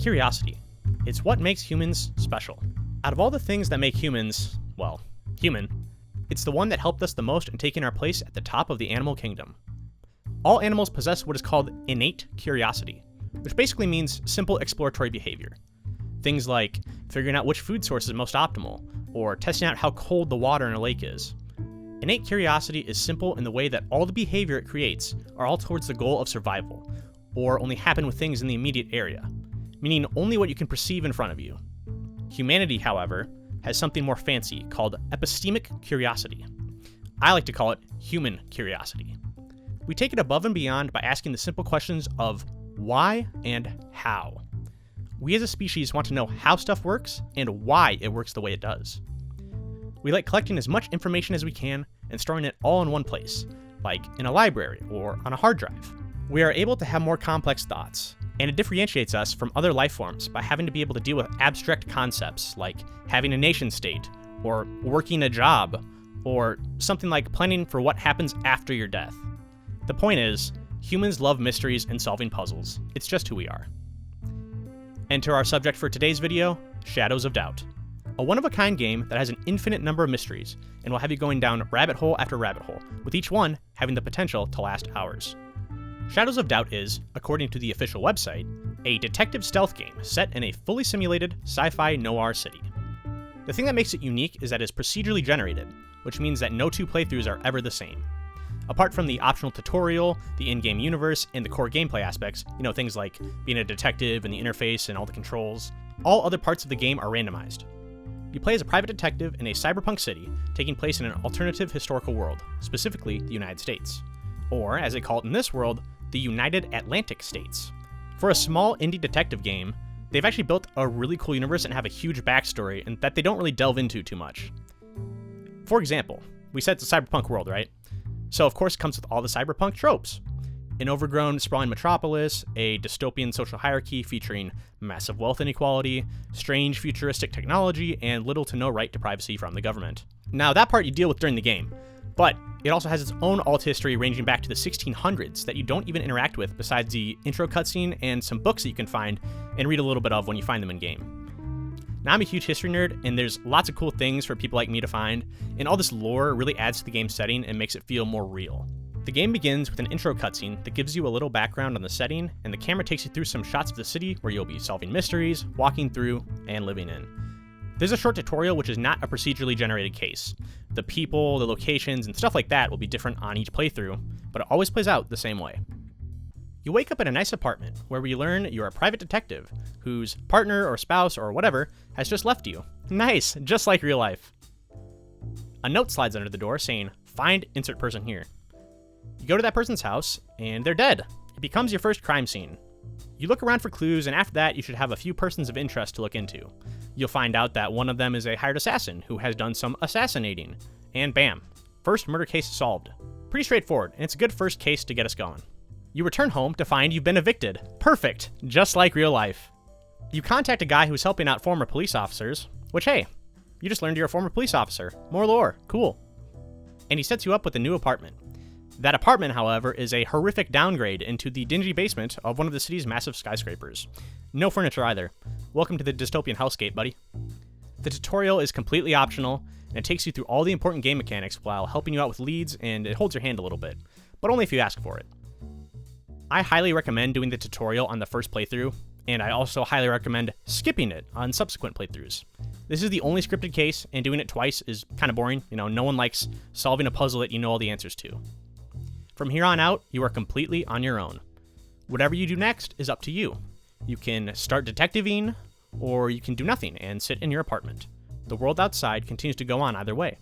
Curiosity. It's what makes humans special. Out of all the things that make humans, well, human, it's the one that helped us the most in taking our place at the top of the animal kingdom. All animals possess what is called innate curiosity, which basically means simple exploratory behavior. Things like figuring out which food source is most optimal, or testing out how cold the water in a lake is. Innate curiosity is simple in the way that all the behavior it creates are all towards the goal of survival, or only happen with things in the immediate area, meaning only what you can perceive in front of you. Humanity, however, has something more fancy called epistemic curiosity. I like to call it human curiosity. We take it above and beyond by asking the simple questions of why and how. We as a species want to know how stuff works and why it works the way it does. We like collecting as much information as we can and storing it all in one place, like in a library or on a hard drive. We are able to have more complex thoughts, and it differentiates us from other life forms by having to be able to deal with abstract concepts like having a nation state, or working a job, or something like planning for what happens after your death. The point is, humans love mysteries and solving puzzles. It's just who we are. Enter our subject for today's video, Shadows of Doubt. A one-of-a-kind game that has an infinite number of mysteries and will have you going down rabbit hole after rabbit hole, with each one having the potential to last hours. Shadows of Doubt is, according to the official website, a detective stealth game set in a fully simulated sci-fi noir city. The thing that makes it unique is that it's procedurally generated, which means that no two playthroughs are ever the same. Apart from the optional tutorial, the in-game universe, and the core gameplay aspects, things like being a detective and the interface and all the controls, all other parts of the game are randomized. You play as a private detective in a cyberpunk city taking place in an alternative historical world, specifically the United States. Or, as they call it in this world, the United Atlantic States. For a small indie detective game, they've actually built a really cool universe and have a huge backstory and that they don't really delve into too much. For example, we said it's a cyberpunk world, right? So of course it comes with all the cyberpunk tropes. An overgrown, sprawling metropolis, a dystopian social hierarchy featuring massive wealth inequality, strange futuristic technology, and little to no right to privacy from the government. Now that part you deal with during the game, but it also has its own alt history ranging back to the 1600s that you don't even interact with besides the intro cutscene and some books that you can find and read a little bit of when you find them in game. Now I'm a huge history nerd, and there's lots of cool things for people like me to find, and all this lore really adds to the game's setting and makes it feel more real. The game begins with an intro cutscene that gives you a little background on the setting, and the camera takes you through some shots of the city where you'll be solving mysteries, walking through, and living in. There's a short tutorial which is not a procedurally generated case. The people, the locations, and stuff like that will be different on each playthrough, but it always plays out the same way. You wake up in a nice apartment where we learn you're a private detective whose partner or spouse or whatever has just left you. Nice, just like real life. A note slides under the door saying, "Find insert person here." You go to that person's house, and they're dead. It becomes your first crime scene. You look around for clues, and after that, you should have a few persons of interest to look into. You'll find out that one of them is a hired assassin who has done some assassinating. And bam, first murder case solved. Pretty straightforward, and it's a good first case to get us going. You return home to find you've been evicted. Perfect, just like real life. You contact a guy who's helping out former police officers, which hey, you just learned you're a former police officer. More lore, cool. And he sets you up with a new apartment. That apartment, however, is a horrific downgrade into the dingy basement of one of the city's massive skyscrapers. No furniture either. Welcome to the dystopian hellscape, buddy. The tutorial is completely optional, and it takes you through all the important game mechanics while helping you out with leads, and it holds your hand a little bit, but only if you ask for it. I highly recommend doing the tutorial on the first playthrough, and I also highly recommend skipping it on subsequent playthroughs. This is the only scripted case, and doing it twice is kind of boring. No one likes solving a puzzle that you know all the answers to. From here on out, you are completely on your own. Whatever you do next is up to you. You can start detectiving, or you can do nothing and sit in your apartment. The world outside continues to go on either way.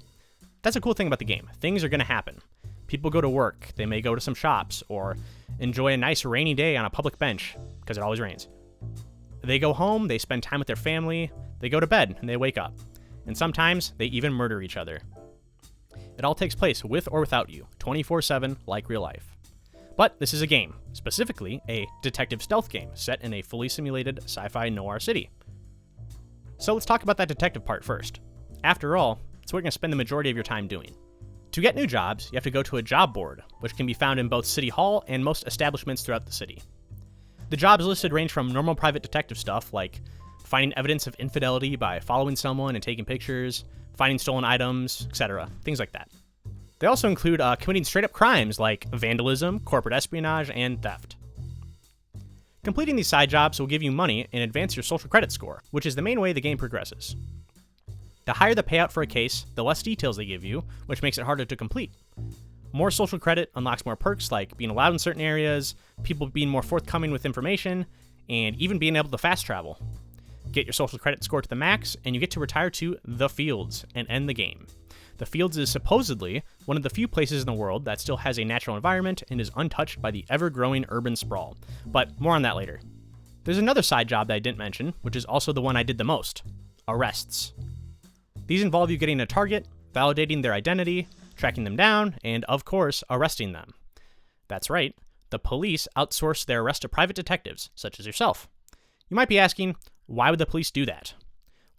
That's a cool thing about the game. Things are going to happen. People go to work, they may go to some shops, or enjoy a nice rainy day on a public bench, because it always rains. They go home, they spend time with their family, they go to bed, and they wake up. And sometimes, they even murder each other. It all takes place with or without you, 24/7, like real life. But this is a game, specifically a detective stealth game set in a fully simulated sci-fi noir city. So let's talk about that detective part first. After all, it's what you're going to spend the majority of your time doing. To get new jobs, you have to go to a job board, which can be found in both City Hall and most establishments throughout the city. The jobs listed range from normal private detective stuff, like finding evidence of infidelity by following someone and taking pictures, finding stolen items, etc., things like that. They also include committing straight-up crimes like vandalism, corporate espionage, and theft. Completing these side jobs will give you money and advance your social credit score, which is the main way the game progresses. The higher the payout for a case, the less details they give you, which makes it harder to complete. More social credit unlocks more perks like being allowed in certain areas, people being more forthcoming with information, and even being able to fast travel. Get your social credit score to the max, and you get to retire to the Fields and end the game. The Fields is supposedly one of the few places in the world that still has a natural environment and is untouched by the ever-growing urban sprawl, but more on that later. There's another side job that I didn't mention, which is also the one I did the most: arrests. These involve you getting a target, validating their identity, tracking them down, and of course, arresting them. That's right, the police outsource their arrest to private detectives, such as yourself. You might be asking, why would the police do that?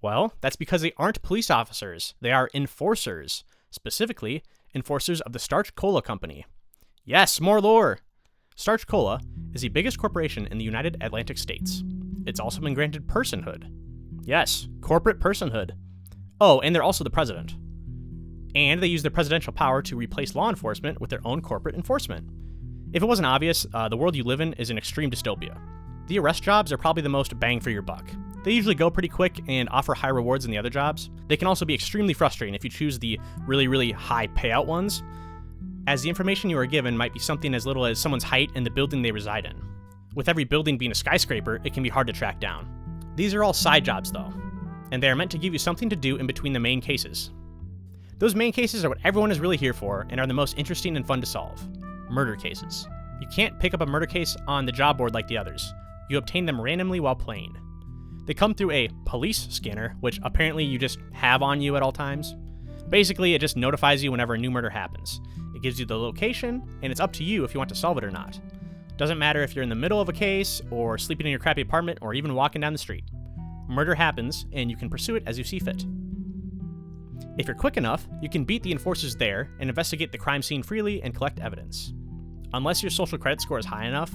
Well, that's because they aren't police officers, they are enforcers. Specifically, enforcers of the Starch Cola Company. Yes, more lore! Starch Cola is the biggest corporation in the United Atlantic States. It's also been granted personhood. Yes, corporate personhood. Oh, and they're also the president. And they use their presidential power to replace law enforcement with their own corporate enforcement. If it wasn't obvious, the world you live in is an extreme dystopia. The arrest jobs are probably the most bang for your buck. They usually go pretty quick and offer high rewards than the other jobs. They can also be extremely frustrating if you choose the really high payout ones, as the information you are given might be something as little as someone's height and the building they reside in. With every building being a skyscraper, it can be hard to track down. These are all side jobs though, and they are meant to give you something to do in between the main cases. Those main cases are what everyone is really here for and are the most interesting and fun to solve. Murder cases. You can't pick up a murder case on the job board like the others. You obtain them randomly while playing. They come through a police scanner, which apparently you just have on you at all times. Basically, it just notifies you whenever a new murder happens. It gives you the location, and it's up to you if you want to solve it or not. Doesn't matter if you're in the middle of a case, or sleeping in your crappy apartment, or even walking down the street. Murder happens, and you can pursue it as you see fit. If you're quick enough, you can beat the enforcers there and investigate the crime scene freely and collect evidence. Unless your social credit score is high enough,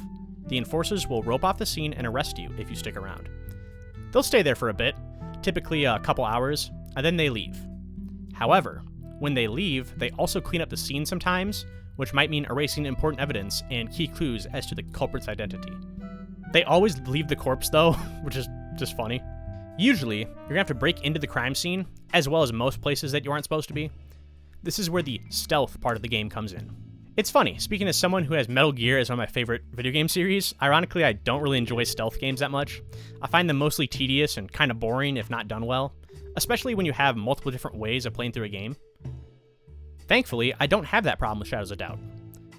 the enforcers will rope off the scene and arrest you if you stick around. They'll stay there for a bit, typically a couple hours, and then they leave. However, when they leave, they also clean up the scene sometimes, which might mean erasing important evidence and key clues as to the culprit's identity. They always leave the corpse though, which is just funny. Usually, you're gonna have to break into the crime scene, as well as most places that you aren't supposed to be. This is where the stealth part of the game comes in. It's funny, speaking as someone who has Metal Gear as one of my favorite video game series, ironically I don't really enjoy stealth games that much. I find them mostly tedious and kind of boring if not done well, especially when you have multiple different ways of playing through a game. Thankfully, I don't have that problem with Shadows of Doubt.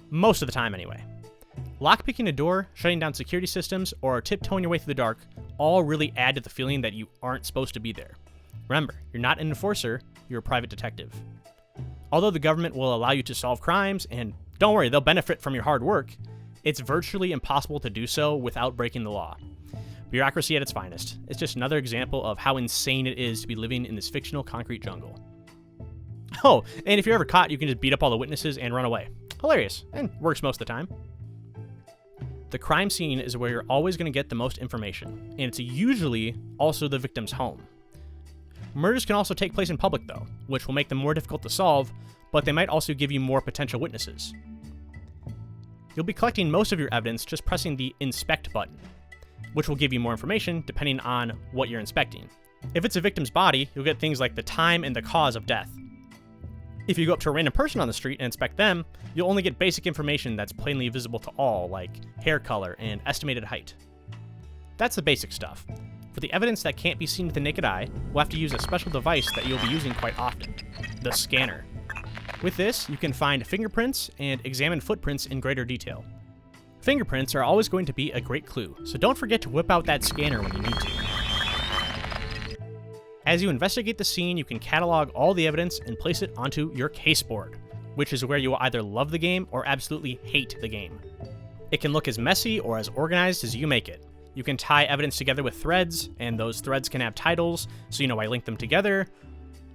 Most of the time anyway. Lockpicking a door, shutting down security systems, or tiptoeing your way through the dark all really add to the feeling that you aren't supposed to be there. Remember, you're not an enforcer, you're a private detective. Although the government will allow you to solve crimes, and don't worry, they'll benefit from your hard work, it's virtually impossible to do so without breaking the law. Bureaucracy at its finest. It's just another example of how insane it is to be living in this fictional concrete jungle. Oh, and if you're ever caught, you can just beat up all the witnesses and run away. Hilarious, and works most of the time. The crime scene is where you're always going to get the most information, and it's usually also the victim's home. Murders can also take place in public though, which will make them more difficult to solve, but they might also give you more potential witnesses. You'll be collecting most of your evidence just pressing the Inspect button, which will give you more information depending on what you're inspecting. If it's a victim's body, you'll get things like the time and the cause of death. If you go up to a random person on the street and inspect them, you'll only get basic information that's plainly visible to all, like hair color and estimated height. That's the basic stuff. For the evidence that can't be seen with the naked eye, we'll have to use a special device that you'll be using quite often, the scanner. With this, you can find fingerprints and examine footprints in greater detail. Fingerprints are always going to be a great clue, so don't forget to whip out that scanner when you need to. As you investigate the scene, you can catalog all the evidence and place it onto your caseboard, which is where you will either love the game or absolutely hate the game. It can look as messy or as organized as you make it. You can tie evidence together with threads, and those threads can have titles, so you know why I link them together,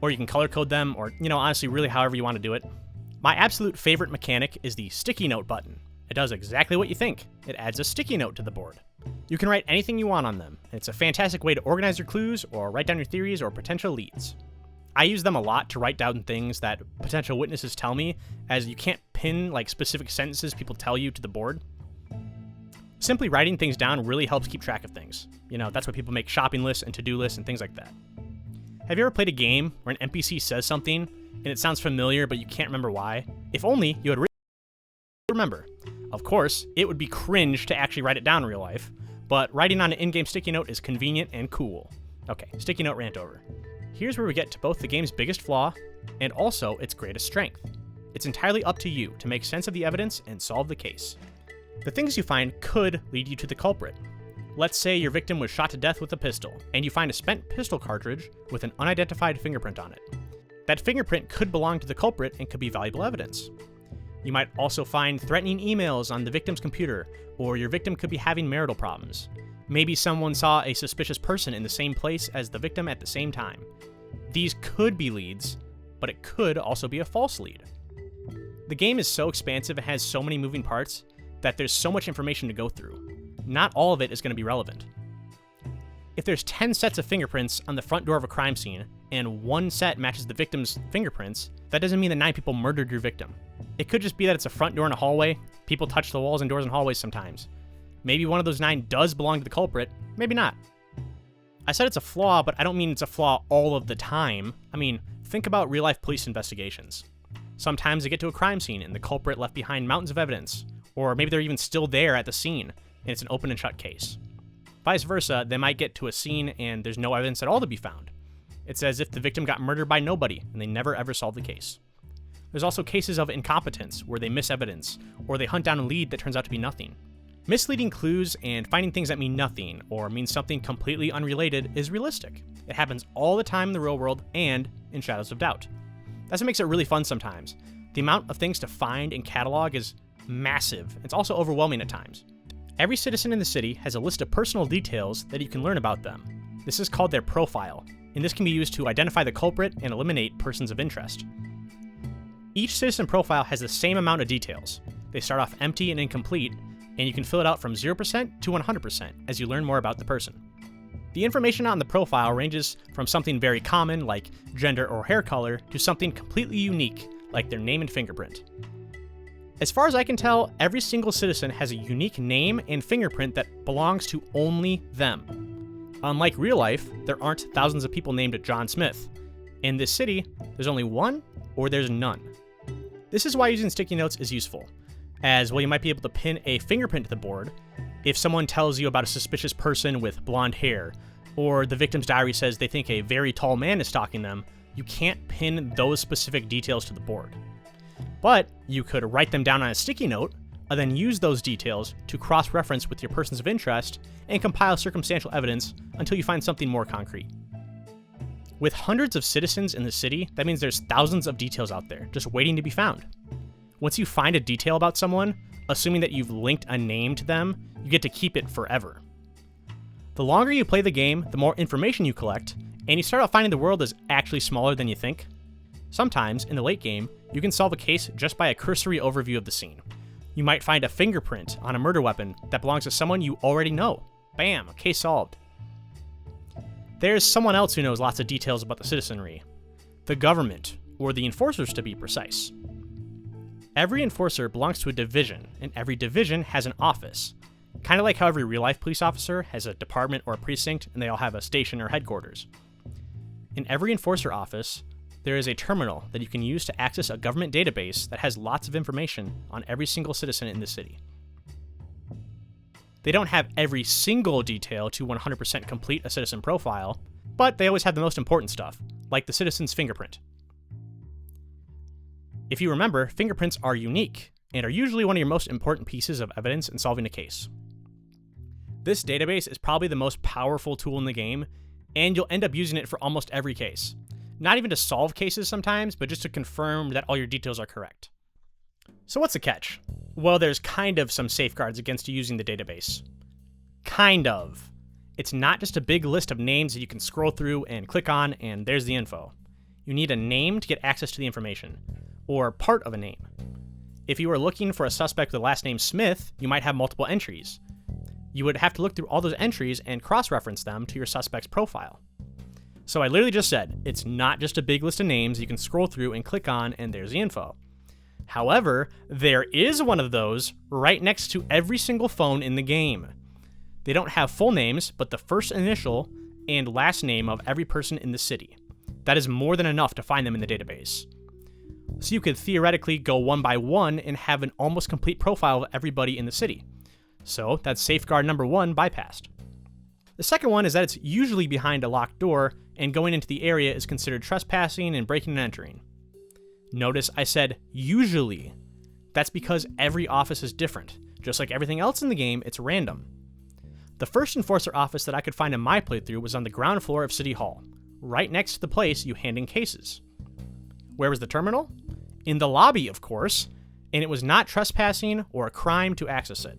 or you can color code them, or, honestly, really however you want to do it. My absolute favorite mechanic is the sticky note button. It does exactly what you think. It adds a sticky note to the board. You can write anything you want on them. It's a fantastic way to organize your clues or write down your theories or potential leads. I use them a lot to write down things that potential witnesses tell me, as you can't pin like specific sentences people tell you to the board. Simply writing things down really helps keep track of things. You know, that's why people make shopping lists and to-do lists and things like that. Have you ever played a game where an NPC says something and it sounds familiar but you can't remember why? If only you had remember. Of course, it would be cringe to actually write it down in real life, but writing on an in-game sticky note is convenient and cool. Okay, sticky note rant over. Here's where we get to both the game's biggest flaw and also its greatest strength. It's entirely up to you to make sense of the evidence and solve the case. The things you find could lead you to the culprit. Let's say your victim was shot to death with a pistol, and you find a spent pistol cartridge with an unidentified fingerprint on it. That fingerprint could belong to the culprit and could be valuable evidence. You might also find threatening emails on the victim's computer, or your victim could be having marital problems. Maybe someone saw a suspicious person in the same place as the victim at the same time. These could be leads, but it could also be a false lead. The game is so expansive and has so many moving parts that there's so much information to go through. Not all of it is going to be relevant. If there's 10 sets of fingerprints on the front door of a crime scene, and one set matches the victim's fingerprints, that doesn't mean that 9 people murdered your victim. It could just be that it's a front door in a hallway. People touch the walls and doors and hallways sometimes. Maybe one of those 9 does belong to the culprit, maybe not. I said it's a flaw, but I don't mean it's a flaw all of the time. I mean, think about real-life police investigations. Sometimes they get to a crime scene and the culprit left behind mountains of evidence, or maybe they're even still there at the scene, and it's an open and shut case. Vice versa, they might get to a scene and there's no evidence at all to be found. It's as if the victim got murdered by nobody, and they never ever solved the case. There's also cases of incompetence, where they miss evidence, or they hunt down a lead that turns out to be nothing. Misleading clues and finding things that mean nothing, or mean something completely unrelated, is realistic. It happens all the time in the real world and in Shadows of Doubt. That's what makes it really fun sometimes. The amount of things to find and catalog is massive. It's also overwhelming at times. Every citizen in the city has a list of personal details that you can learn about them. This is called their profile, and this can be used to identify the culprit and eliminate persons of interest. Each citizen profile has the same amount of details. They start off empty and incomplete, and you can fill it out from 0% to 100% as you learn more about the person. The information on the profile ranges from something very common, like gender or hair color, to something completely unique, like their name and fingerprint. As far as I can tell, every single citizen has a unique name and fingerprint that belongs to only them. Unlike real life, there aren't thousands of people named John Smith. In this city, there's only one or there's none. This is why using sticky notes is useful, as well you might be able to pin a fingerprint to the board if someone tells you about a suspicious person with blonde hair, or the victim's diary says they think a very tall man is stalking them. You can't pin those specific details to the board. But you could write them down on a sticky note, and then use those details to cross-reference with your persons of interest and compile circumstantial evidence until you find something more concrete. With hundreds of citizens in the city, that means there's thousands of details out there just waiting to be found. Once you find a detail about someone, assuming that you've linked a name to them, you get to keep it forever. The longer you play the game, the more information you collect, and you start out finding the world is actually smaller than you think. Sometimes, in the late game, you can solve a case just by a cursory overview of the scene. You might find a fingerprint on a murder weapon that belongs to someone you already know. Bam, case solved. There's someone else who knows lots of details about the citizenry. The government, or the enforcers to be precise. Every enforcer belongs to a division, and every division has an office. Kind of like how every real-life police officer has a department or a precinct, and they all have a station or headquarters. In every enforcer office, there is a terminal that you can use to access a government database that has lots of information on every single citizen in the city. They don't have every single detail to 100% complete a citizen profile, but they always have the most important stuff, like the citizen's fingerprint. If you remember, fingerprints are unique, and are usually one of your most important pieces of evidence in solving a case. This database is probably the most powerful tool in the game, and you'll end up using it for almost every case. Not even to solve cases sometimes, but just to confirm that all your details are correct. So what's the catch? Well, there's kind of some safeguards against you using the database. Kind of. It's not just a big list of names that you can scroll through and click on, and there's the info. You need a name to get access to the information, or part of a name. If you were looking for a suspect with the last name Smith, you might have multiple entries. You would have to look through all those entries and cross-reference them to your suspect's profile. So I literally just said, it's not just a big list of names you can scroll through and click on and there's the info. However, there is one of those right next to every single phone in the game. They don't have full names, but the first initial and last name of every person in the city. That is more than enough to find them in the database. So you could theoretically go one by one and have an almost complete profile of everybody in the city. So that's safeguard number 1 bypassed. The second one is that it's usually behind a locked door, and going into the area is considered trespassing and breaking and entering. Notice I said usually. That's because every office is different. Just like everything else in the game, it's random. The first enforcer office that I could find in my playthrough was on the ground floor of City Hall, right next to the place you hand in cases. Where was the terminal? In the lobby, of course, and it was not trespassing or a crime to access it.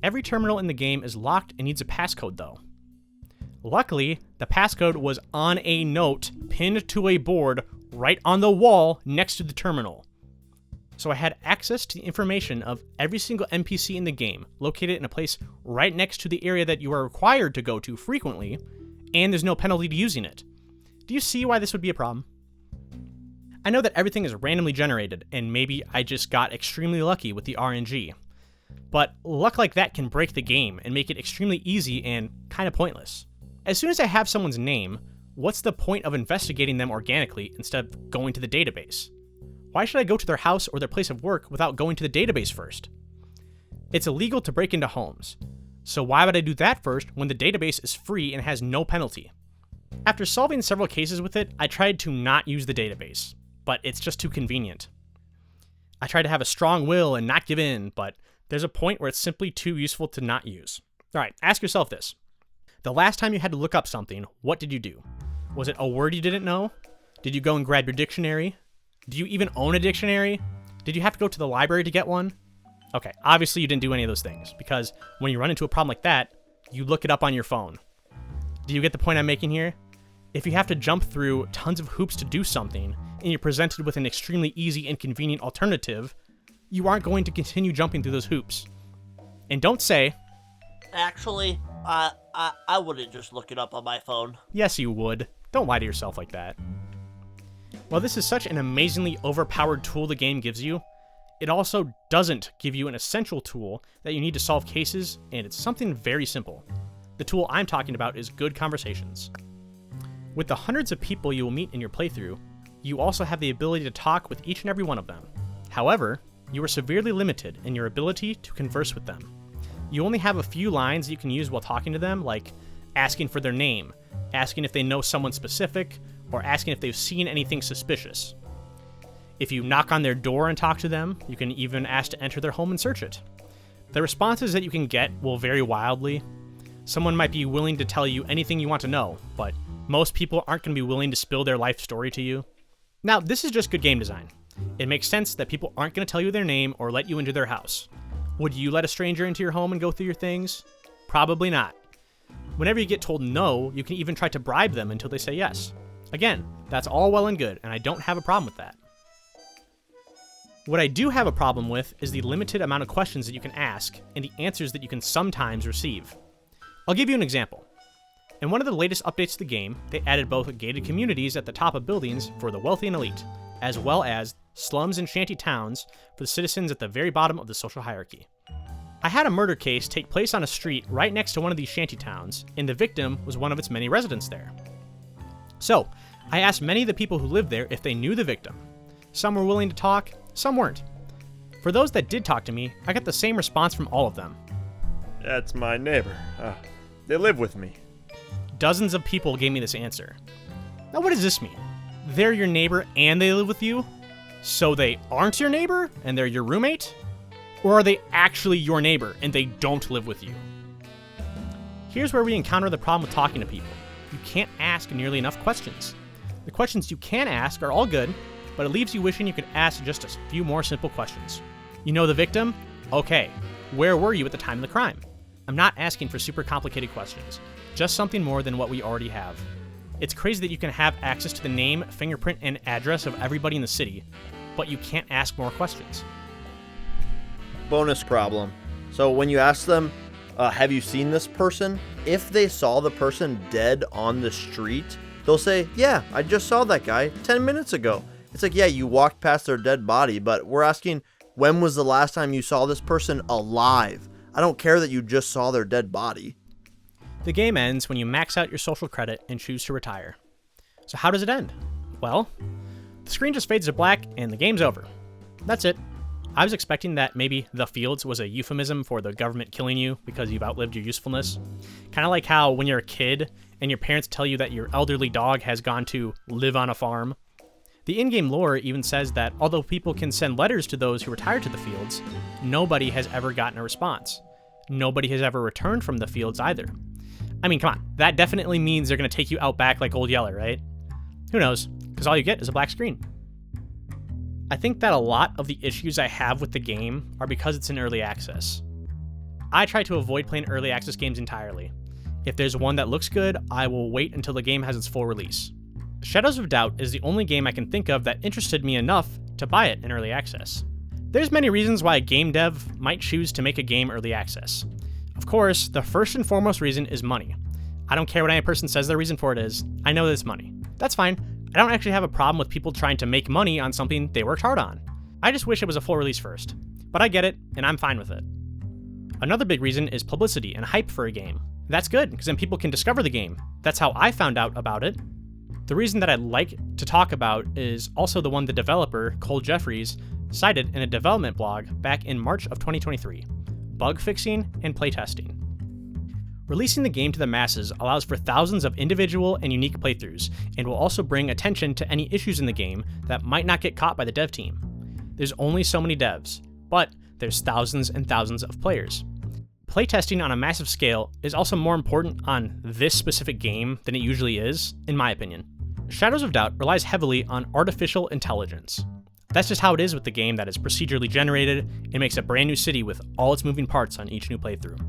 Every terminal in the game is locked and needs a passcode though. Luckily, the passcode was on a note pinned to a board right on the wall next to the terminal. So I had access to the information of every single NPC in the game, located in a place right next to the area that you are required to go to frequently, and there's no penalty to using it. Do you see why this would be a problem? I know that everything is randomly generated, and maybe I just got extremely lucky with the RNG. But luck like that can break the game and make it extremely easy and kind of pointless. As soon as I have someone's name, what's the point of investigating them organically instead of going to the database? Why should I go to their house or their place of work without going to the database first? It's illegal to break into homes, so why would I do that first when the database is free and has no penalty? After solving several cases with it, I tried to not use the database, but it's just too convenient. I tried to have a strong will and not give in, but there's a point where it's simply too useful to not use. Alright, ask yourself this. The last time you had to look up something, what did you do? Was it a word you didn't know? Did you go and grab your dictionary? Do you even own a dictionary? Did you have to go to the library to get one? Okay, obviously you didn't do any of those things, because when you run into a problem like that, you look it up on your phone. Do you get the point I'm making here? If you have to jump through tons of hoops to do something, and you're presented with an extremely easy and convenient alternative, you aren't going to continue jumping through those hoops. And don't say, Actually, I wouldn't just look it up on my phone. Yes, you would. Don't lie to yourself like that. While this is such an amazingly overpowered tool the game gives you, it also doesn't give you an essential tool that you need to solve cases, and it's something very simple. The tool I'm talking about is good conversations. With the hundreds of people you will meet in your playthrough, you also have the ability to talk with each and every one of them. However, you are severely limited in your ability to converse with them. You only have a few lines you can use while talking to them, like asking for their name, asking if they know someone specific, or asking if they've seen anything suspicious. If you knock on their door and talk to them, you can even ask to enter their home and search it. The responses that you can get will vary wildly. Someone might be willing to tell you anything you want to know, but most people aren't going to be willing to spill their life story to you. Now, this is just good game design. It makes sense that people aren't going to tell you their name or let you into their house. Would you let a stranger into your home and go through your things? Probably not. Whenever you get told no, you can even try to bribe them until they say yes. Again, that's all well and good, and I don't have a problem with that. What I do have a problem with is the limited amount of questions that you can ask and the answers that you can sometimes receive. I'll give you an example. In one of the latest updates to the game, they added both gated communities at the top of buildings for the wealthy and elite, as well as slums and shanty towns for the citizens at the very bottom of the social hierarchy. I had a murder case take place on a street right next to one of these shanty towns, and the victim was one of its many residents there. So, I asked many of the people who lived there if they knew the victim. Some were willing to talk, some weren't. For those that did talk to me, I got the same response from all of them. That's my neighbor. They live with me. Dozens of people gave me this answer. Now what does this mean? They're your neighbor and they live with you? So they aren't your neighbor and they're your roommate? Or are they actually your neighbor and they don't live with you? Here's where we encounter the problem with talking to people. You can't ask nearly enough questions. The questions you can ask are all good, but it leaves you wishing you could ask just a few more simple questions. You know the victim? Okay. Where were you at the time of the crime? I'm not asking for super complicated questions, just something more than what we already have. It's crazy that you can have access to the name, fingerprint, and address of everybody in the city, but you can't ask more questions. bonus problem. So when you ask them, have you seen this person? If they saw the person dead on the street, they'll say, yeah, I just saw that guy 10 minutes ago. It's like, yeah, you walked past their dead body, but we're asking, when was the last time you saw this person alive? I don't care that you just saw their dead body. The game ends when you max out your social credit and choose to retire. So how does it end? Well, the screen just fades to black and the game's over. That's it. I was expecting that maybe the fields was a euphemism for the government killing you because you've outlived your usefulness. Kind of like how when you're a kid and your parents tell you that your elderly dog has gone to live on a farm. The in-game lore even says that although people can send letters to those who retired to the fields, nobody has ever gotten a response. Nobody has ever returned from the fields either. I mean, come on, that definitely means they're going to take you out back like Old Yeller, right? Who knows, because all you get is a black screen. I think that a lot of the issues I have with the game are because it's in early access. I try to avoid playing early access games entirely. If there's one that looks good, I will wait until the game has its full release. Shadows of Doubt is the only game I can think of that interested me enough to buy it in early access. There's many reasons why a game dev might choose to make a game early access. Of course, the first and foremost reason is money. I don't care what any person says their reason for it is, I know that it's money. That's fine. I don't actually have a problem with people trying to make money on something they worked hard on. I just wish it was a full release first. But I get it, and I'm fine with it. Another big reason is publicity and hype for a game. That's good, because then people can discover the game. That's how I found out about it. The reason that I'd like to talk about is also the one the developer, Cole Jeffries, cited in a development blog back in March of 2023, bug fixing and playtesting. Releasing the game to the masses allows for thousands of individual and unique playthroughs, and will also bring attention to any issues in the game that might not get caught by the dev team. There's only so many devs, but there's thousands and thousands of players. Playtesting on a massive scale is also more important on this specific game than it usually is, in my opinion. Shadows of Doubt relies heavily on artificial intelligence. That's just how it is with the game that is procedurally generated and makes a brand new city with all its moving parts on each new playthrough.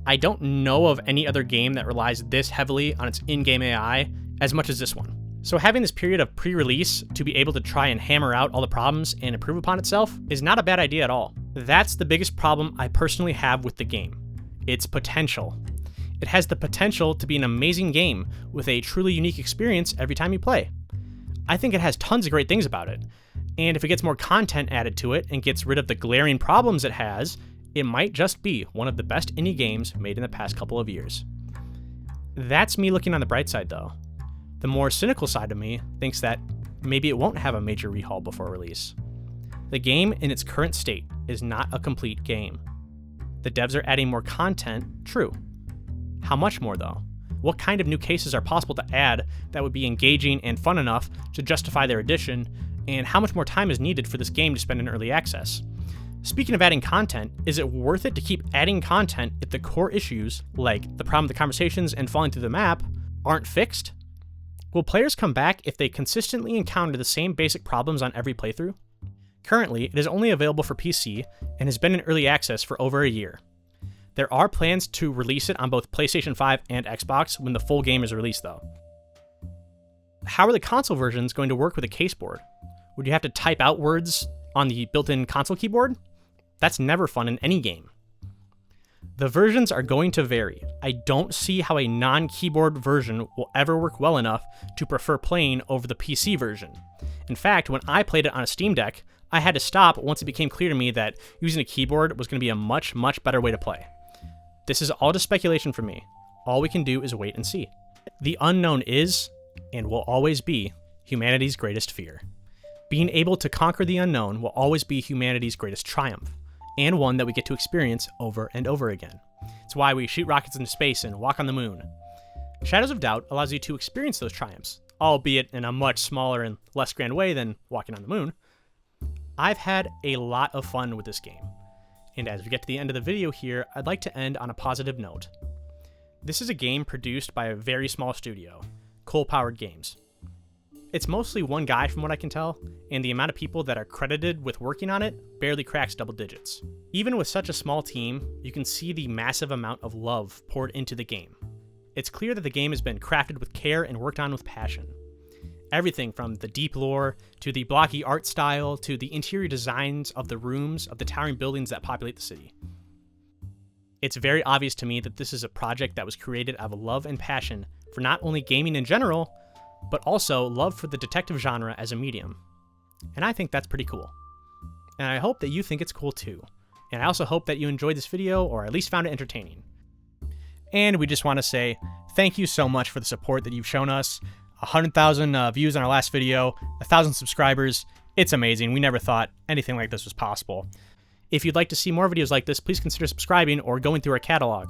I don't know of any other game that relies this heavily on its in-game AI as much as this one. So having this period of pre-release to be able to try and hammer out all the problems and improve upon itself is not a bad idea at all. That's the biggest problem I personally have with the game. Its potential. It has the potential to be an amazing game with a truly unique experience every time you play. I think it has tons of great things about it, and if it gets more content added to it and gets rid of the glaring problems it has, it might just be one of the best indie games made in the past couple of years. That's me looking on the bright side though. The more cynical side of me thinks that maybe it won't have a major rehaul before release. The game in its current state is not a complete game. The devs are adding more content, true. How much more though? What kind of new cases are possible to add that would be engaging and fun enough to justify their addition, and how much more time is needed for this game to spend in early access? Speaking of adding content, is it worth it to keep adding content if the core issues, like the problem with the conversations and falling through the map, aren't fixed? Will players come back if they consistently encounter the same basic problems on every playthrough? Currently, it is only available for PC and has been in early access for over a year. There are plans to release it on both PlayStation 5 and Xbox when the full game is released though. How are the console versions going to work with a caseboard? Would you have to type out words on the built-in console keyboard? That's never fun in any game. The versions are going to vary. I don't see how a non-keyboard version will ever work well enough to prefer playing over the PC version. In fact, when I played it on a Steam Deck, I had to stop once it became clear to me that using a keyboard was going to be a much, much better way to play. This is all just speculation from me. All we can do is wait and see. The unknown is, and will always be, humanity's greatest fear. Being able to conquer the unknown will always be humanity's greatest triumph, and one that we get to experience over and over again. It's why we shoot rockets into space and walk on the moon. Shadows of Doubt allows you to experience those triumphs, albeit in a much smaller and less grand way than walking on the moon. I've had a lot of fun with this game, and as we get to the end of the video here, I'd like to end on a positive note. This is a game produced by a very small studio, Coal Powered Games. It's mostly one guy from what I can tell, and the amount of people that are credited with working on it barely cracks double digits. Even with such a small team, you can see the massive amount of love poured into the game. It's clear that the game has been crafted with care and worked on with passion. Everything from the deep lore, to the blocky art style, to the interior designs of the rooms of the towering buildings that populate the city. It's very obvious to me that this is a project that was created out of love and passion for not only gaming in general, but also love for the detective genre as a medium. And I think that's pretty cool. And I hope that you think it's cool too. And I also hope that you enjoyed this video, or at least found it entertaining. And we just want to say thank you so much for the support that you've shown us. 100,000 views on our last video, 1,000 subscribers. It's amazing. We never thought anything like this was possible. If you'd like to see more videos like this, please consider subscribing or going through our catalog.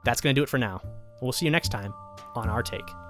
That's going to do it for now. We'll see you next time on OurTake.